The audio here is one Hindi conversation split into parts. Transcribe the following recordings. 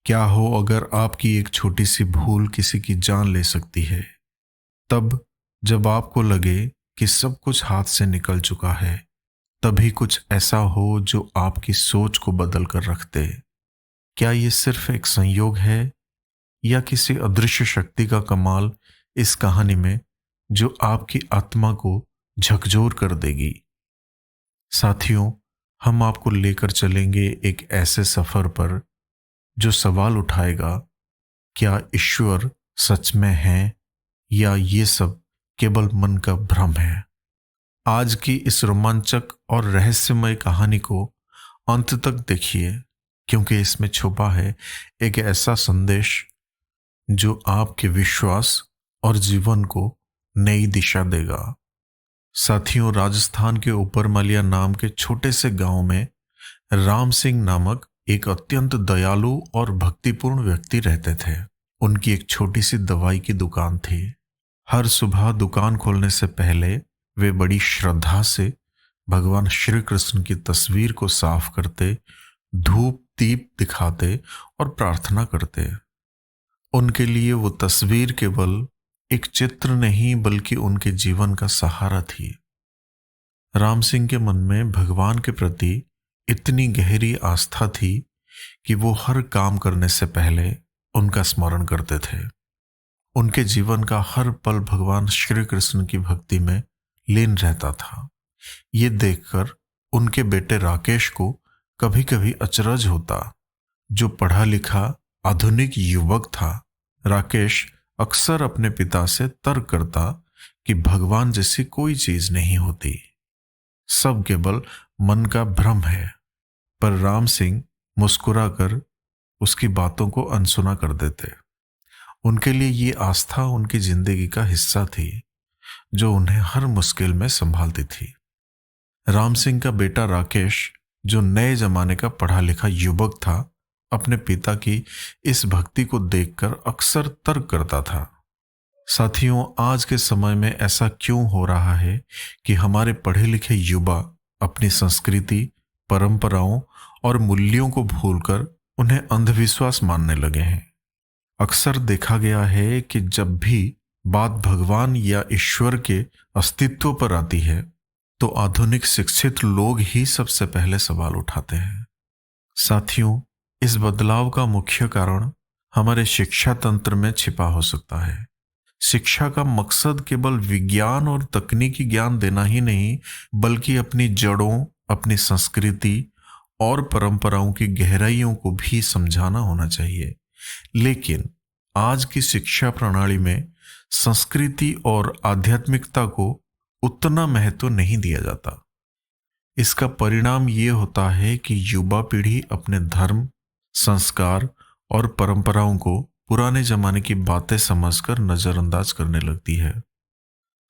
क्या हो अगर आपकी एक छोटी सी भूल किसी की जान ले सकती है? तब जब आपको लगे कि सब कुछ हाथ से निकल चुका है, तभी कुछ ऐसा हो जो आपकी सोच को बदल कर रख दे। क्या ये सिर्फ एक संयोग है या किसी अदृश्य शक्ति का कमाल इस कहानी में जो आपकी आत्मा को झकझोर कर देगी? साथियों, हम आपको लेकर चलेंगे एक ऐसे सफर पर जो सवाल उठाएगा, क्या ईश्वर सच में है या ये सब केवल मन का भ्रम है? आज की इस रोमांचक और रहस्यमय कहानी को अंत तक देखिए, क्योंकि इसमें छुपा है एक ऐसा संदेश जो आपके विश्वास और जीवन को नई दिशा देगा। साथियों, राजस्थान के ऊपरमलिया नाम के छोटे से गांव में राम सिंह नामक एक अत्यंत दयालु और भक्तिपूर्ण व्यक्ति रहते थे। उनकी एक छोटी सी दवाई की दुकान थी। हर सुबह दुकान खोलने से पहले वे बड़ी श्रद्धा से भगवान श्री कृष्ण की तस्वीर को साफ करते, धूप दीप दिखाते और प्रार्थना करते। उनके लिए वो तस्वीर केवल एक चित्र नहीं बल्कि उनके जीवन का सहारा थी। राम सिंह के मन में भगवान के प्रति इतनी गहरी आस्था थी कि वो हर काम करने से पहले उनका स्मरण करते थे। उनके जीवन का हर पल भगवान श्री कृष्ण की भक्ति में लीन रहता था। ये देखकर उनके बेटे राकेश को कभी कभी अचरज होता, जो पढ़ा लिखा आधुनिक युवक था। राकेश अक्सर अपने पिता से तर्क करता कि भगवान जैसी कोई चीज नहीं होती, सब केवल मन का भ्रम है। पर राम सिंह मुस्कुराकर उसकी बातों को अनसुना कर देते। उनके लिए ये आस्था उनकी जिंदगी का हिस्सा थी, जो उन्हें हर मुश्किल में संभालती थी। राम सिंह का बेटा राकेश, जो नए जमाने का पढ़ा लिखा युवक था, अपने पिता की इस भक्ति को देखकर अक्सर तर्क करता था। साथियों, आज के समय में ऐसा क्यों हो रहा है कि हमारे पढ़े लिखे युवा अपनी संस्कृति, परंपराओं और मूल्यों को भूलकर उन्हें अंधविश्वास मानने लगे हैं? अक्सर देखा गया है कि जब भी बात भगवान या ईश्वर के अस्तित्व पर आती है, तो आधुनिक शिक्षित लोग ही सबसे पहले सवाल उठाते हैं। साथियों, इस बदलाव का मुख्य कारण हमारे शिक्षा तंत्र में छिपा हो सकता है। शिक्षा का मकसद केवल विज्ञान और तकनीकी ज्ञान देना ही नहीं, बल्कि अपनी जड़ों, अपनी संस्कृति और परंपराओं की गहराइयों को भी समझाना होना चाहिए। लेकिन आज की शिक्षा प्रणाली में संस्कृति और आध्यात्मिकता को उतना महत्व नहीं दिया जाता। इसका परिणाम ये होता है कि युवा पीढ़ी अपने धर्म, संस्कार और परंपराओं को पुराने जमाने की बातें समझकर नजरअंदाज करने लगती है।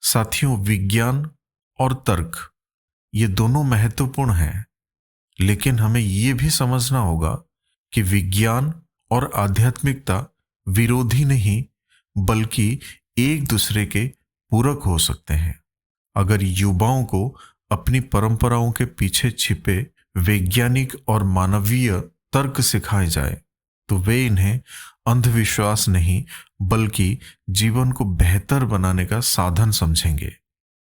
साथियों, विज्ञान और तर्क ये दोनों महत्वपूर्ण हैं, लेकिन हमें ये भी समझना होगा कि विज्ञान और आध्यात्मिकता विरोधी नहीं, बल्कि एक दूसरे के पूरक हो सकते हैं। अगर युवाओं को अपनी परंपराओं के पीछे छिपे वैज्ञानिक और मानवीय तर्क सिखाए जाए, तो वे इन्हें अंधविश्वास नहीं बल्कि जीवन को बेहतर बनाने का साधन समझेंगे।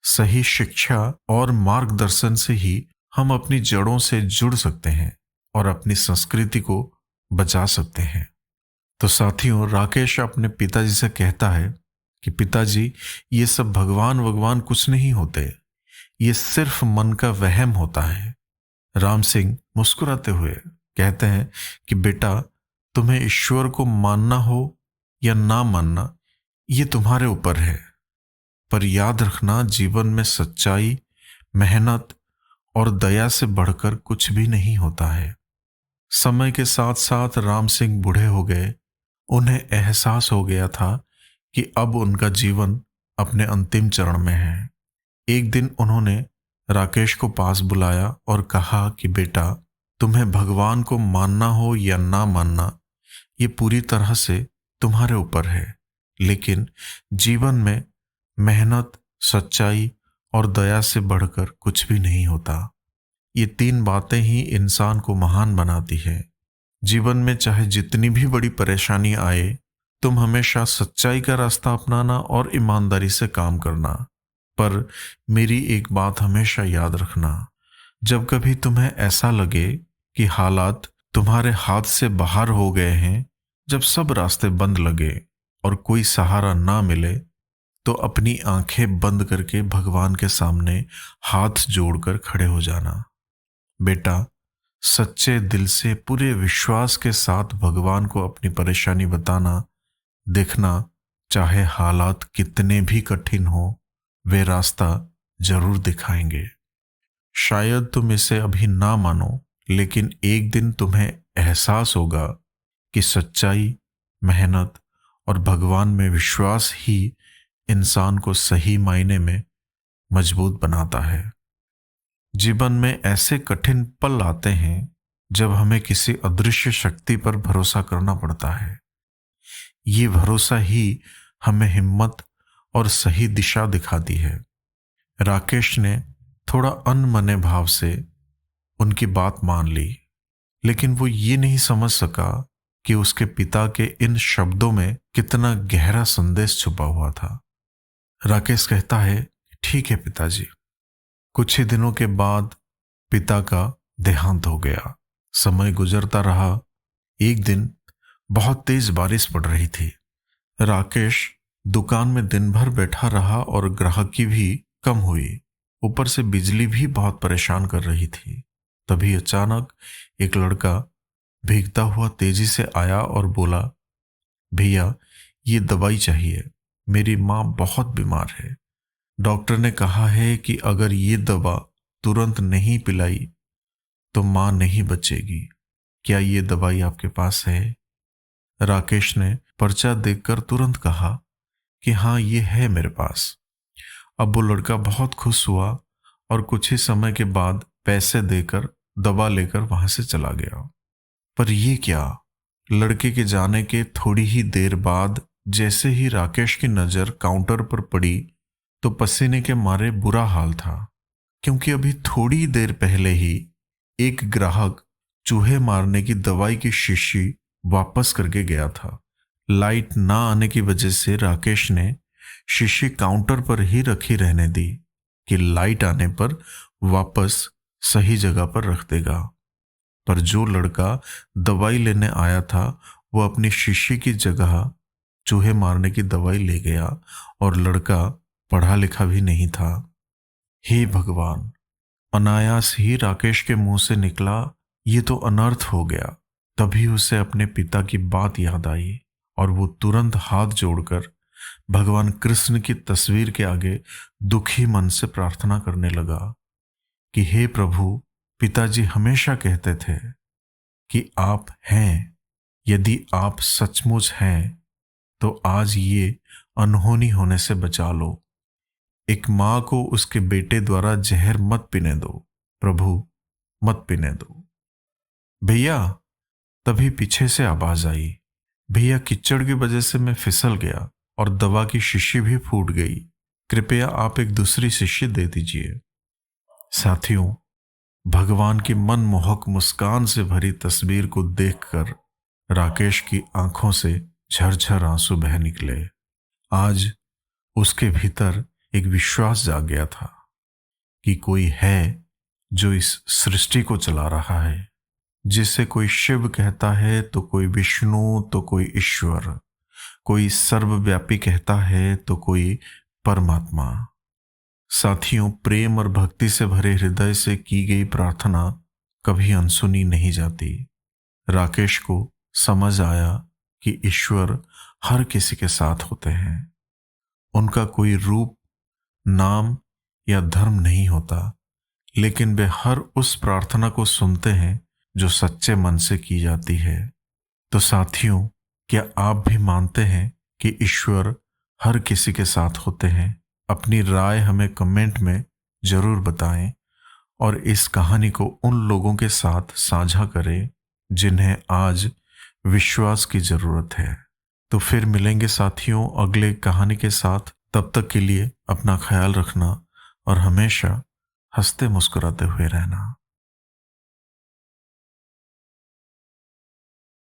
सही शिक्षा और मार्गदर्शन से ही हम अपनी जड़ों से जुड़ सकते हैं और अपनी संस्कृति को बचा सकते हैं। तो साथियों, राकेश अपने पिताजी से कहता है कि पिताजी, ये सब भगवान कुछ नहीं होते, ये सिर्फ मन का वहम होता है। राम सिंह मुस्कुराते हुए कहते हैं कि बेटा, तुम्हें ईश्वर को मानना हो या ना मानना, ये तुम्हारे ऊपर है। पर याद रखना, जीवन में सच्चाई, मेहनत और दया से बढ़कर कुछ भी नहीं होता है। समय के साथ साथ राम सिंह बूढ़े हो गए। उन्हें एहसास हो गया था कि अब उनका जीवन अपने अंतिम चरण में है। एक दिन उन्होंने राकेश को पास बुलाया और कहा कि बेटा, तुम्हें भगवान को मानना हो या ना मानना, ये पूरी तरह से तुम्हारे ऊपर है। लेकिन जीवन में मेहनत, सच्चाई और दया से बढ़कर कुछ भी नहीं होता। ये तीन बातें ही इंसान को महान बनाती है। जीवन में चाहे जितनी भी बड़ी परेशानी आए, तुम हमेशा सच्चाई का रास्ता अपनाना और ईमानदारी से काम करना। पर मेरी एक बात हमेशा याद रखना, जब कभी तुम्हें ऐसा लगे कि हालात तुम्हारे हाथ से बाहर हो गए हैं, जब सब रास्ते बंद लगे और कोई सहारा ना मिले, तो अपनी आंखें बंद करके भगवान के सामने हाथ जोड़कर खड़े हो जाना। बेटा, सच्चे दिल से पूरे विश्वास के साथ भगवान को अपनी परेशानी बताना। देखना, चाहे हालात कितने भी कठिन हो, वे रास्ता जरूर दिखाएंगे। शायद तुम इसे अभी ना मानो, लेकिन एक दिन तुम्हें एहसास होगा कि सच्चाई, मेहनत और भगवान में विश्वास ही इंसान को सही मायने में मजबूत बनाता है। जीवन में ऐसे कठिन पल आते हैं जब हमें किसी अदृश्य शक्ति पर भरोसा करना पड़ता है। ये भरोसा ही हमें हिम्मत और सही दिशा दिखाती है। राकेश ने थोड़ा अनमने भाव से उनकी बात मान ली, लेकिन वो ये नहीं समझ सका कि उसके पिता के इन शब्दों में कितना गहरा संदेश छुपा हुआ था। राकेश कहता है, ठीक है पिताजी। कुछ ही दिनों के बाद पिता का देहांत हो गया। समय गुजरता रहा। एक दिन बहुत तेज बारिश पड़ रही थी। राकेश दुकान में दिन भर बैठा रहा और ग्राहकी भी कम हुई। ऊपर से बिजली भी बहुत परेशान कर रही थी। तभी अचानक एक लड़का भीगता हुआ तेजी से आया और बोला, भैया, ये दवाई चाहिए। मेरी माँ बहुत बीमार है। डॉक्टर ने कहा है कि अगर ये दवा तुरंत नहीं पिलाई तो माँ नहीं बचेगी। क्या ये दवाई आपके पास है? राकेश ने पर्चा देखकर तुरंत कहा कि हाँ, ये है मेरे पास। अब वो लड़का बहुत खुश हुआ और कुछ ही समय के बाद पैसे देकर दवा लेकर वहां से चला गया। पर ये क्या, लड़के के जाने के थोड़ी ही देर बाद जैसे ही राकेश की नजर काउंटर पर पड़ी तो पसीने के मारे बुरा हाल था, क्योंकि अभी थोड़ी देर पहले ही एक ग्राहक चूहे मारने की दवाई की शीशी वापस करके गया था। लाइट ना आने की वजह से राकेश ने शीशी काउंटर पर ही रखी रहने दी कि लाइट आने पर वापस सही जगह पर रख देगा। पर जो लड़का दवाई लेने आया था वो अपनी शीशी की जगह चूहे मारने की दवाई ले गया, और लड़का पढ़ा लिखा भी नहीं था। हे भगवान, अनायास ही राकेश के मुंह से निकला, ये तो अनर्थ हो गया। तभी उसे अपने पिता की बात याद आई और वो तुरंत हाथ जोड़कर भगवान कृष्ण की तस्वीर के आगे दुखी मन से प्रार्थना करने लगा कि हे प्रभु, पिताजी हमेशा कहते थे कि आप हैं। यदि आप सचमुच हैं तो आज ये अनहोनी होने से बचा लो। एक माँ को उसके बेटे द्वारा जहर मत पीने दो, प्रभु, मत पीने दो। भैया, तभी पीछे से आवाज आई, भैया, कीचड़ की वजह से मैं फिसल गया और दवा की शीशी भी फूट गई। कृपया आप एक दूसरी शीशी दे दीजिए। साथियों, भगवान की मनमोहक मुस्कान से भरी तस्वीर को देखकर राकेश की आंखों से झरझर आंसू बह निकले। आज उसके भीतर एक विश्वास जाग गया था कि कोई है जो इस सृष्टि को चला रहा है। जिसे कोई शिव कहता है तो कोई विष्णु, तो कोई ईश्वर, कोई सर्वव्यापी कहता है तो कोई परमात्मा। साथियों, प्रेम और भक्ति से भरे हृदय से की गई प्रार्थना कभी अनसुनी नहीं जाती। राकेश को समझ आया कि ईश्वर हर किसी के साथ होते हैं। उनका कोई रूप, नाम या धर्म नहीं होता, लेकिन वे हर उस प्रार्थना को सुनते हैं जो सच्चे मन से की जाती है। तो साथियों, क्या आप भी मानते हैं कि ईश्वर हर किसी के साथ होते हैं? अपनी राय हमें कमेंट में जरूर बताएं और इस कहानी को उन लोगों के साथ साझा करें जिन्हें आज विश्वास की जरूरत है। तो फिर मिलेंगे साथियों अगले कहानी के साथ। तब तक के लिए अपना ख्याल रखना और हमेशा हंसते मुस्कुराते हुए रहना।